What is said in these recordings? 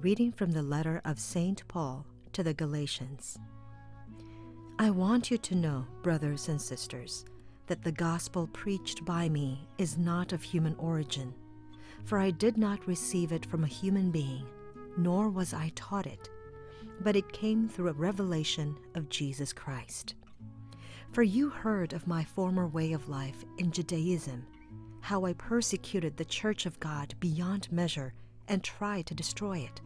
Reading from the letter of St. Paul to the Galatians. I want you to know, brothers and sisters, that the gospel preached by me is not of human origin, for I did not receive it from a human being, nor was I taught it, but it came through a revelation of Jesus Christ. For you heard of my former way of life in Judaism, how I persecuted the church of God beyond measure and tried to destroy it,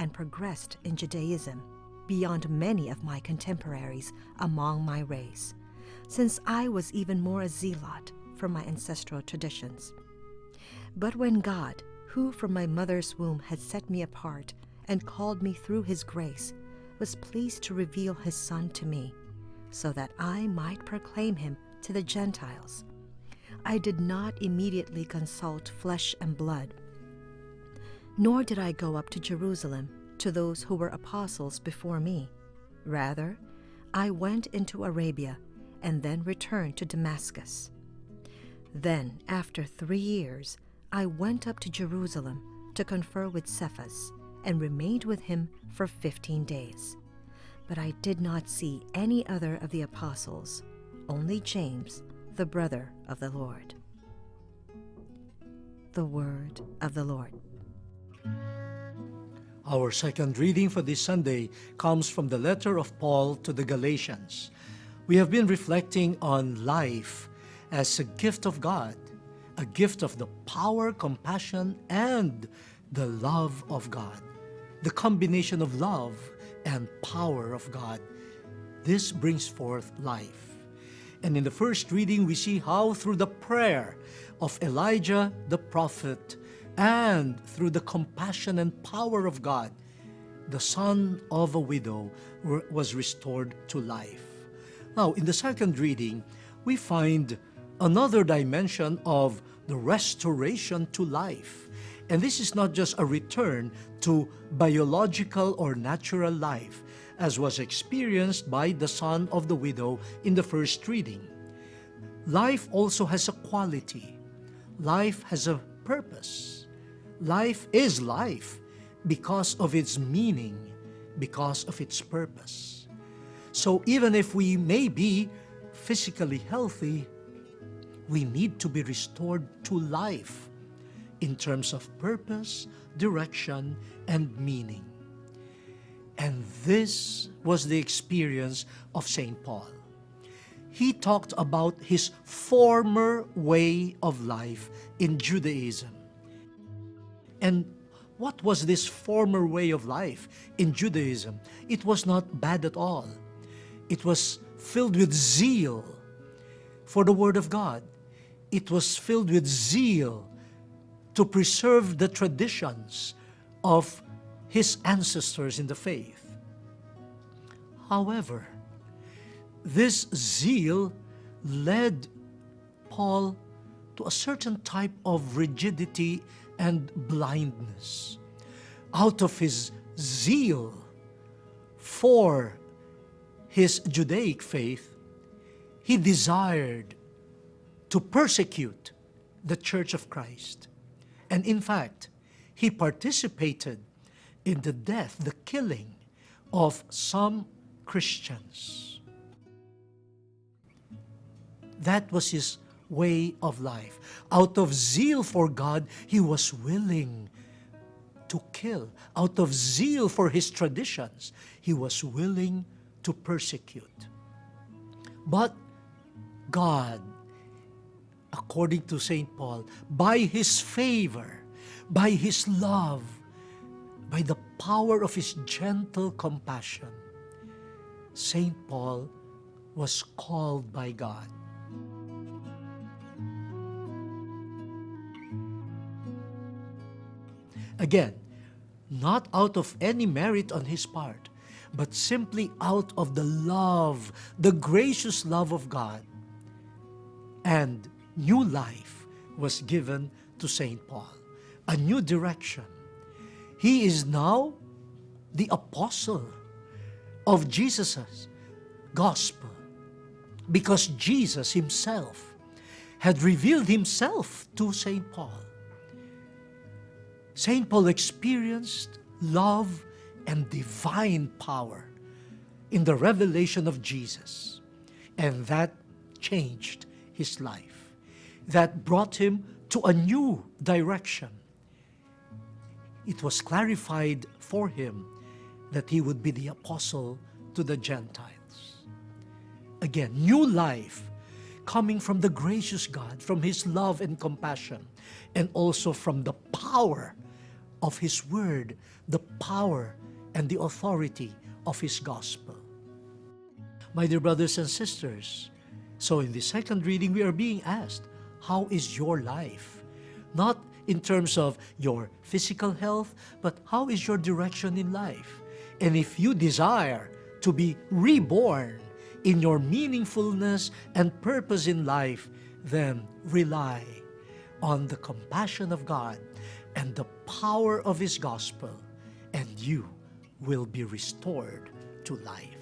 and progressed in Judaism beyond many of my contemporaries among my race, since I was even more a zealot for my ancestral traditions. But when God, who from my mother's womb had set me apart and called me through his grace, was pleased to reveal his Son to me, so that I might proclaim him to the Gentiles, I did not immediately consult flesh and blood, nor did I go up to Jerusalem to those who were apostles before me. Rather, I went into Arabia and then returned to Damascus. Then, after 3 years, I went up to Jerusalem to confer with Cephas and remained with him for 15 days. But I did not see any other of the apostles, only James, the brother of the Lord. The word of the Lord. Our second reading for this Sunday comes from the letter of Paul to the Galatians. We have been reflecting on life as a gift of God, a gift of the power, compassion, and the love of God. The combination of love and power of God. This brings forth life. And in the first reading, we see how through the prayer of Elijah the prophet and through the compassion and power of God, the son of a widow was restored to life. Now, in the second reading, we find another dimension of the restoration to life. And this is not just a return to biological or natural life, as was experienced by the son of the widow in the first reading. Life also has a quality. Life has a purpose. Life is life because of its meaning, because of its purpose. So even if we may be physically healthy, we need to be restored to life in terms of purpose, direction, and meaning. And this was the experience of St. Paul. He talked about his former way of life in Judaism. And what was this former way of life in Judaism? It was not bad at all. It was filled with zeal for the Word of God. It was filled with zeal to preserve the traditions of his ancestors in the faith. However, this zeal led Paul to a certain type of rigidity and blindness. Out of his zeal for his Judaic faith, he desired to persecute the Church of Christ. And in fact, he participated in the death, the killing of some Christians. That was his way of life. Out of zeal for God, he was willing to kill. Out of zeal for his traditions, he was willing to persecute. But God, according to St. Paul, by his favor, by his love, by the power of his gentle compassion, St. Paul was called by God. Again, not out of any merit on his part, but simply out of the love, the gracious love of God. And new life was given to St. Paul, a new direction. He is now the apostle of Jesus' gospel, because Jesus himself had revealed himself to St. Paul. St. Paul experienced love and divine power in the revelation of Jesus. And that changed his life. That brought him to a new direction. It was clarified for him that he would be the apostle to the Gentiles. Again, new life coming from the gracious God, from his love and compassion, and also from the power of his word, the power and the authority of his gospel. My dear brothers and sisters, so in the second reading, we are being asked, how is your life? Not in terms of your physical health, but how is your direction in life? And if you desire to be reborn in your meaningfulness and purpose in life, then rely on the compassion of God and the power of his gospel, and you will be restored to life.